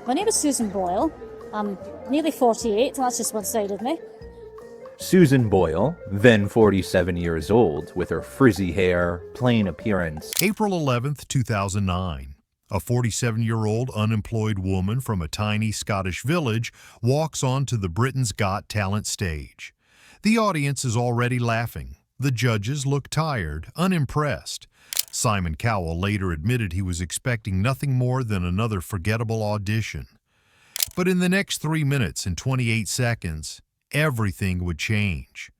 My name is Susan Boyle. I'm nearly 48, and that's just one side of me. Susan Boyle, then 47 years old, with her frizzy hair, plain appearance. April 11th, 2009. A 47-year-old unemployed woman from a tiny Scottish village walks onto the Britain's Got Talent stage. The audience is already laughing. The judges look tired, unimpressed. Simon Cowell later admitted he was expecting nothing more than another forgettable audition. But in the next 3 minutes and 28 seconds, everything would change.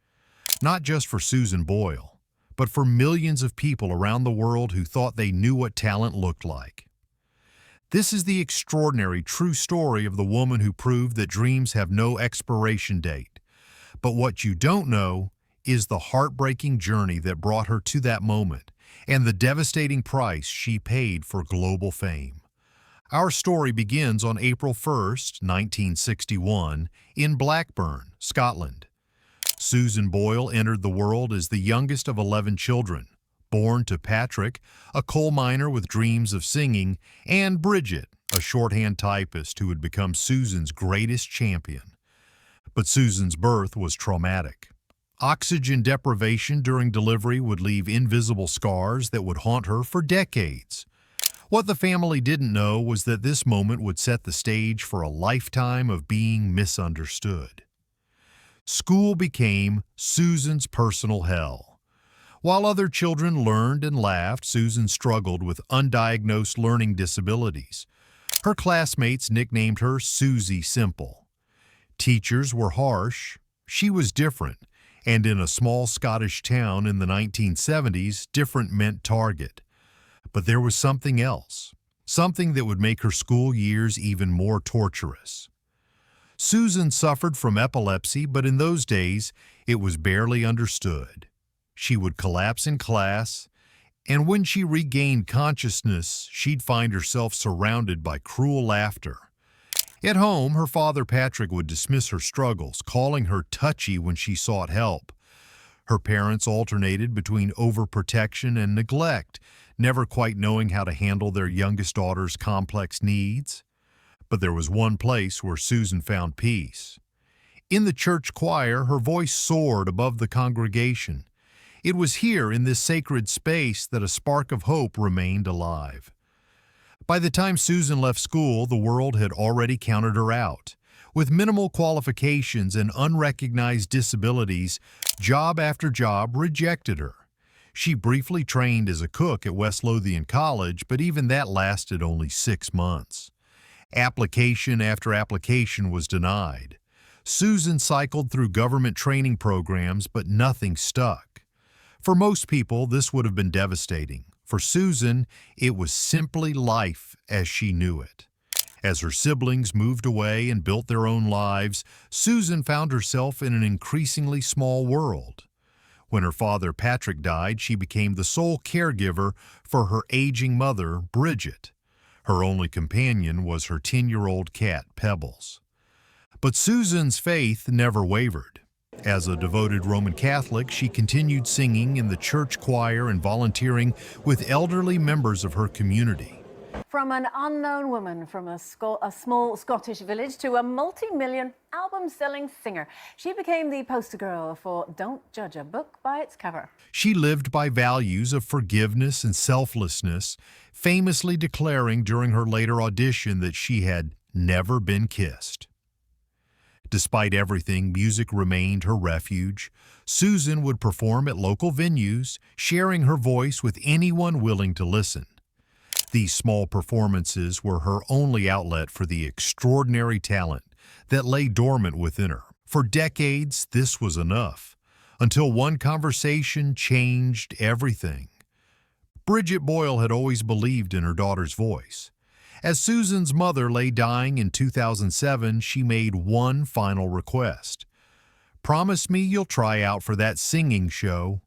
Not just for Susan Boyle, but for millions of people around the world who thought they knew what talent looked like. This is the extraordinary true story of the woman who proved that dreams have no expiration date. But what you don't know is the heartbreaking journey that brought her to that moment and the devastating price she paid for global fame. Our story begins on April 1st, 1961, in Blackburn, Scotland. Susan Boyle entered the world as the youngest of 11 children, born to Patrick, a coal miner with dreams of singing, and Bridget, a shorthand typist who would become Susan's greatest champion. But Susan's birth was traumatic. Oxygen deprivation during delivery would leave invisible scars that would haunt her for decades. What the family didn't know was that this moment would set the stage for a lifetime of being misunderstood. School became Susan's personal hell. While other children learned and laughed, Susan struggled with undiagnosed learning disabilities. Her classmates nicknamed her Susie Simple. Teachers were harsh. She was different, and in a small Scottish town in the 1970s, different meant target. But there was something else, something that would make her school years even more torturous. Susan suffered from epilepsy, but in those days, it was barely understood. She would collapse in class, and when she regained consciousness, she'd find herself surrounded by cruel laughter. At home, her father Patrick would dismiss her struggles, calling her touchy when she sought help. Her parents alternated between overprotection and neglect, never quite knowing how to handle their youngest daughter's complex needs. But there was one place where Susan found peace. In the church choir, her voice soared above the congregation. It was here, in this sacred space, that a spark of hope remained alive. By the time Susan left school, the world had already counted her out. With minimal qualifications and unrecognized disabilities, job after job rejected her. She briefly trained as a cook at West Lothian College, but even that lasted only 6 months. Application after application was denied. Susan cycled through government training programs, but nothing stuck. For most people, this would have been devastating. For Susan, it was simply life as she knew it. As her siblings moved away and built their own lives, Susan found herself in an increasingly small world. When her father Patrick died, she became the sole caregiver for her aging mother, Bridget. Her only companion was her 10-year-old cat, Pebbles. But Susan's faith never wavered. As a devoted Roman Catholic, she continued singing in the church choir and volunteering with elderly members of her community. From an unknown woman from a small Scottish village to a multi-million album-selling singer, she became the poster girl for Don't Judge a Book by its cover. She lived by values of forgiveness and selflessness, famously declaring during her later audition that she had never been kissed. Despite everything, music remained her refuge. Susan would perform at local venues, sharing her voice with anyone willing to listen. These small performances were her only outlet for the extraordinary talent that lay dormant within her. For decades, this was enough, until one conversation changed everything. Bridget Boyle had always believed in her daughter's voice. As Susan's mother lay dying in 2007, she made one final request. "Promise me you'll try out for that singing show."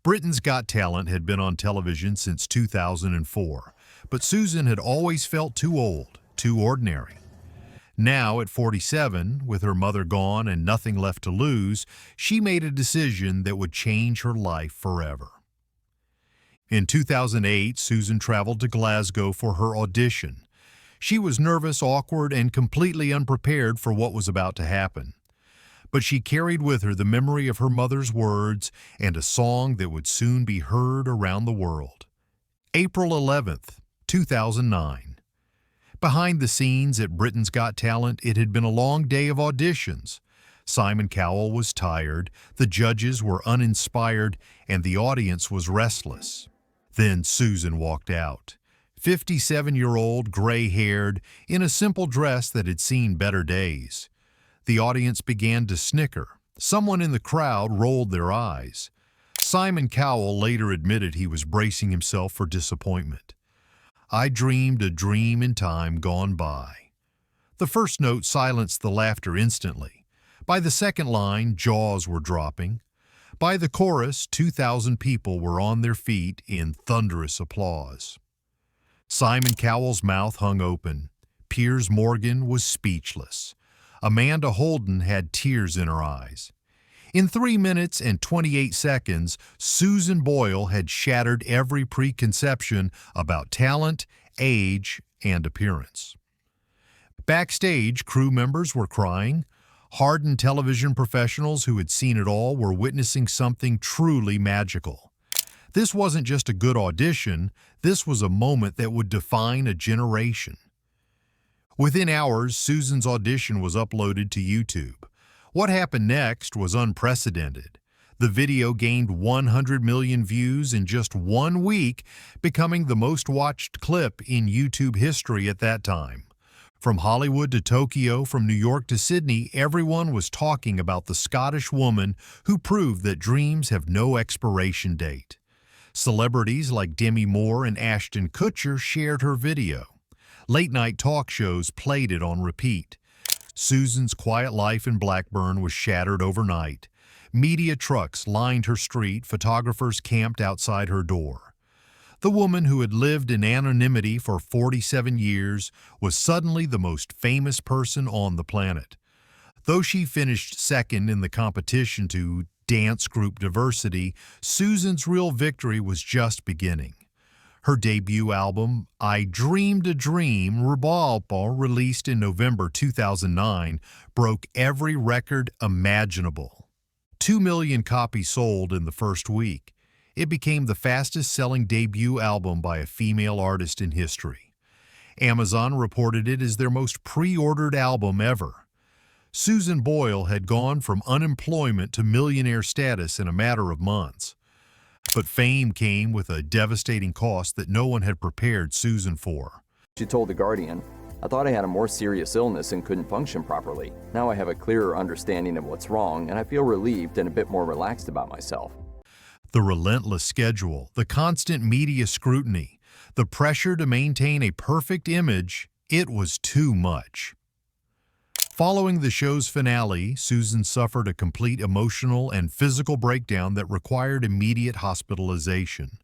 Britain's Got Talent had been on television since 2004, but Susan had always felt too old, too ordinary. Now, at 47, with her mother gone and nothing left to lose, she made a decision that would change her life forever. In 2008, Susan traveled to Glasgow for her audition. She was nervous, awkward, and completely unprepared for what was about to happen. But she carried with her the memory of her mother's words and a song that would soon be heard around the world. April 11th, 2009. Behind the scenes at Britain's Got Talent, it had been a long day of auditions. Simon Cowell was tired, the judges were uninspired, and the audience was restless. Then Susan walked out. 57-year-old, gray-haired, in a simple dress that had seen better days. The audience began to snicker. Someone in the crowd rolled their eyes. Simon Cowell later admitted he was bracing himself for disappointment. "I dreamed a dream in time gone by." The first note silenced the laughter instantly. By the second line, jaws were dropping. By the chorus, 2,000 people were on their feet in thunderous applause. Simon Cowell's mouth hung open. Piers Morgan was speechless. Amanda Holden had tears in her eyes. In 3 minutes and 28 seconds, Susan Boyle had shattered every preconception about talent, age, and appearance. Backstage, crew members were crying. Hardened television professionals who had seen it all were witnessing something truly magical. This wasn't just a good audition, this was a moment that would define a generation. Within hours, Susan's audition was uploaded to YouTube. What happened next was unprecedented. The video gained 100 million views in just 1 week, becoming the most watched clip in YouTube history at that time. From Hollywood to Tokyo, from New York to Sydney, everyone was talking about the Scottish woman who proved that dreams have no expiration date. Celebrities like Demi Moore and Ashton Kutcher shared her video. Late-night talk shows played it on repeat. Susan's quiet life in Blackburn was shattered overnight. Media trucks lined her street, photographers camped outside her door. The woman who had lived in anonymity for 47 years was suddenly the most famous person on the planet. Though she finished second in the competition to dance group diversity, Susan's real victory was just beginning. Her debut album, I Dreamed a Dream, released in November 2009, broke every record imaginable. 2 million copies sold in the first week. It became the fastest-selling debut album by a female artist in history. Amazon reported it as their most pre-ordered album ever. Susan Boyle had gone from unemployment to millionaire status in a matter of months. But fame came with a devastating cost that no one had prepared Susan for. She told The Guardian, "I thought I had a more serious illness and couldn't function properly. Now I have a clearer understanding of what's wrong, and I feel relieved and a bit more relaxed about myself." The relentless schedule, the constant media scrutiny, the pressure to maintain a perfect image, it was too much. Following the show's finale, Susan suffered a complete emotional and physical breakdown that required immediate hospitalization.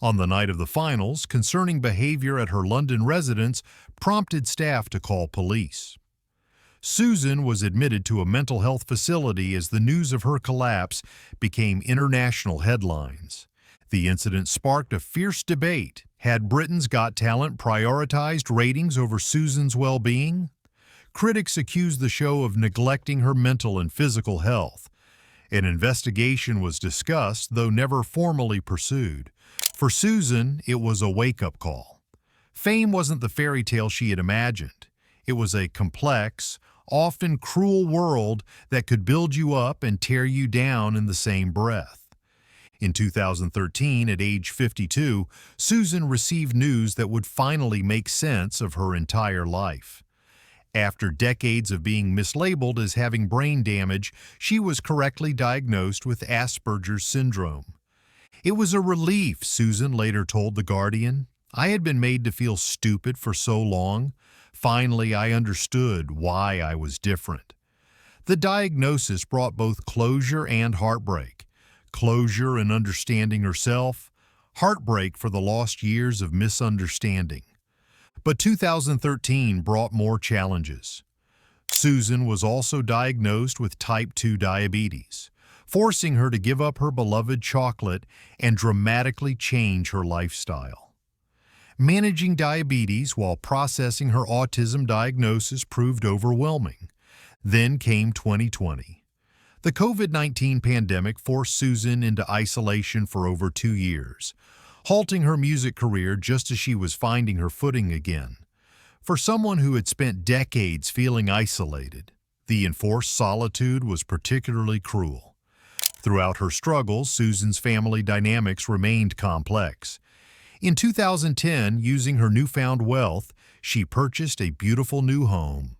On the night of the finals, concerning behavior at her London residence prompted staff to call police. Susan was admitted to a mental health facility as the news of her collapse became international headlines. The incident sparked a fierce debate. Had Britain's Got Talent prioritized ratings over Susan's well-being? Critics accused the show of neglecting her mental and physical health. An investigation was discussed, though never formally pursued. For Susan, it was a wake-up call. Fame wasn't the fairy tale she had imagined. It was a complex, often cruel world that could build you up and tear you down in the same breath. In 2013, at age 52, Susan received news that would finally make sense of her entire life. After decades of being mislabeled as having brain damage, she was correctly diagnosed with Asperger's syndrome. It was a relief, Susan later told The Guardian. I had been made to feel stupid for so long. Finally, I understood why I was different. The diagnosis brought both closure and heartbreak. Closure in understanding herself, heartbreak for the lost years of misunderstanding. But 2013 brought more challenges. Susan was also diagnosed with type 2 diabetes, forcing her to give up her beloved chocolate and dramatically change her lifestyle. Managing diabetes while processing her autism diagnosis proved overwhelming. Then came 2020. The COVID-19 pandemic forced Susan into isolation for over 2 years, halting her music career just as she was finding her footing again. For someone who had spent decades feeling isolated, the enforced solitude was particularly cruel. Throughout her struggles, Susan's family dynamics remained complex. In 2010, using her newfound wealth, she purchased a beautiful new home.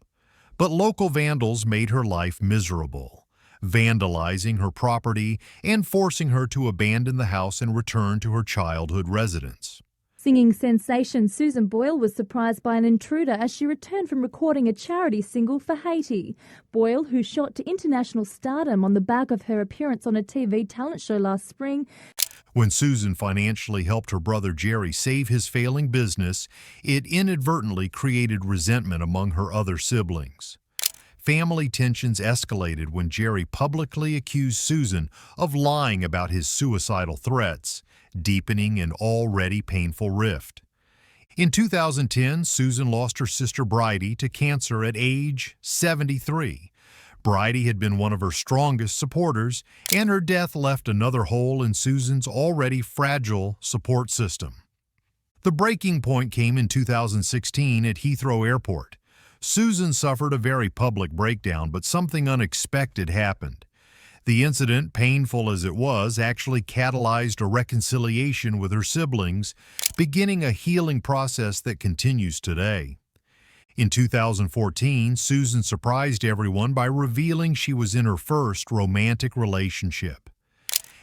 But local vandals made her life miserable, vandalizing her property and forcing her to abandon the house and return to her childhood residence. Singing sensation Susan Boyle was surprised by an intruder as she returned from recording a charity single for Haiti. Boyle, who shot to international stardom on the back of her appearance on a TV talent show last spring. When Susan financially helped her brother Jerry save his failing business, it inadvertently created resentment among her other siblings. Family tensions escalated when Jerry publicly accused Susan of lying about his suicidal threats, deepening an already painful rift. In 2010, Susan lost her sister Bridie to cancer at age 73. Bridie had been one of her strongest supporters, and her death left another hole in Susan's already fragile support system. The breaking point came in 2016 at Heathrow Airport. Susan suffered a very public breakdown, but something unexpected happened. The incident, painful as it was, actually catalyzed a reconciliation with her siblings, beginning a healing process that continues today. In 2014, Susan surprised everyone by revealing she was in her first romantic relationship.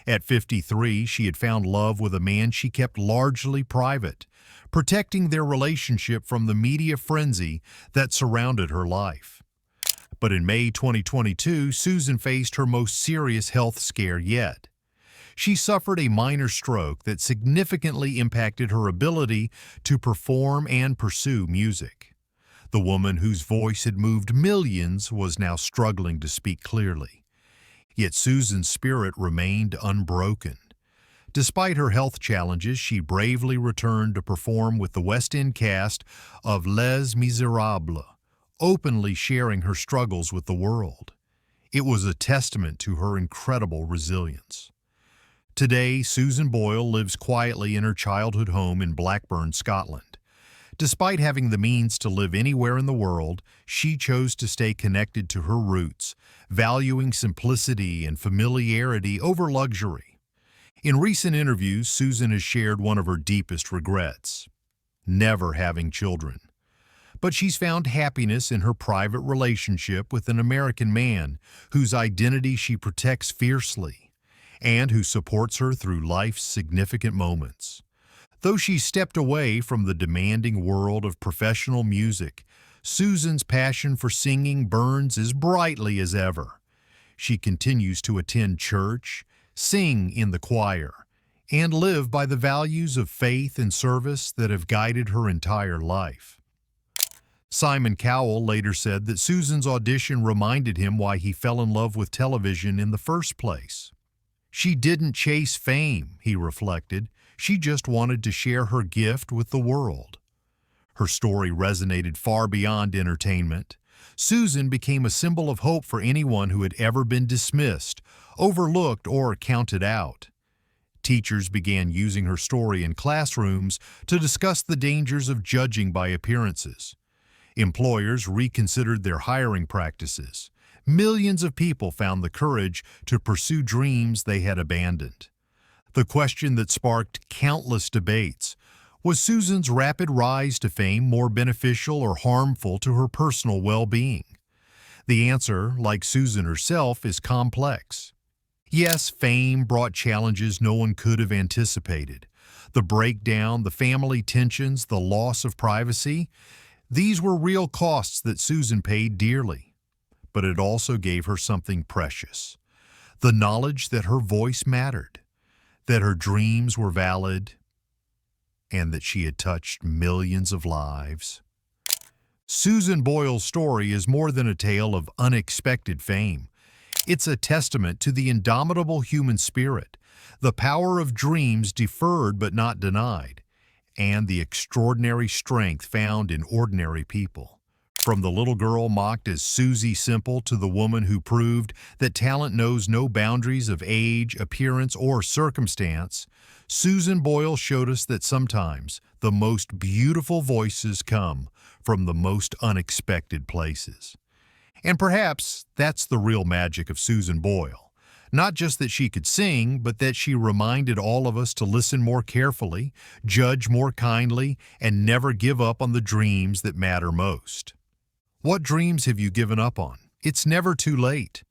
At 53, she had found love with a man she kept largely private, protecting their relationship from the media frenzy that surrounded her life. But in May 2022, Susan faced her most serious health scare yet. She suffered a minor stroke that significantly impacted her ability to perform and pursue music. The woman whose voice had moved millions was now struggling to speak clearly. Yet Susan's spirit remained unbroken. Despite her health challenges, she bravely returned to perform with the West End cast of Les Miserables, openly sharing her struggles with the world. It was a testament to her incredible resilience. Today, Susan Boyle lives quietly in her childhood home in Blackburn, Scotland. Despite having the means to live anywhere in the world, she chose to stay connected to her roots, valuing simplicity and familiarity over luxury. In recent interviews, Susan has shared one of her deepest regrets: never having children. But she's found happiness in her private relationship with an American man whose identity she protects fiercely and who supports her through life's significant moments. Though she stepped away from the demanding world of professional music, Susan's passion for singing burns as brightly as ever. She continues to attend church, sing in the choir, and live by the values of faith and service that have guided her entire life. Simon Cowell later said that Susan's audition reminded him why he fell in love with television in the first place. She didn't chase fame, he reflected. She just wanted to share her gift with the world. Her story resonated far beyond entertainment. Susan became a symbol of hope for anyone who had ever been dismissed, overlooked, or counted out. Teachers began using her story in classrooms to discuss the dangers of judging by appearances. Employers reconsidered their hiring practices. Millions of people found the courage to pursue dreams they had abandoned. The question that sparked countless debates: was Susan's rapid rise to fame more beneficial or harmful to her personal well-being? The answer, like Susan herself, is complex. Yes, fame brought challenges no one could have anticipated. The breakdown, the family tensions, the loss of privacy, these were real costs that Susan paid dearly. But it also gave her something precious: the knowledge that her voice mattered, that her dreams were valid, and that she had touched millions of lives. Susan Boyle's story is more than a tale of unexpected fame. It's a testament to the indomitable human spirit, the power of dreams deferred but not denied, and the extraordinary strength found in ordinary people. From the little girl mocked as Susie Simple to the woman who proved that talent knows no boundaries of age, appearance, or circumstance, Susan Boyle showed us that sometimes the most beautiful voices come from the most unexpected places. And perhaps that's the real magic of Susan Boyle. Not just that she could sing, but that she reminded all of us to listen more carefully, judge more kindly, and never give up on the dreams that matter most. What dreams have you given up on? It's never too late.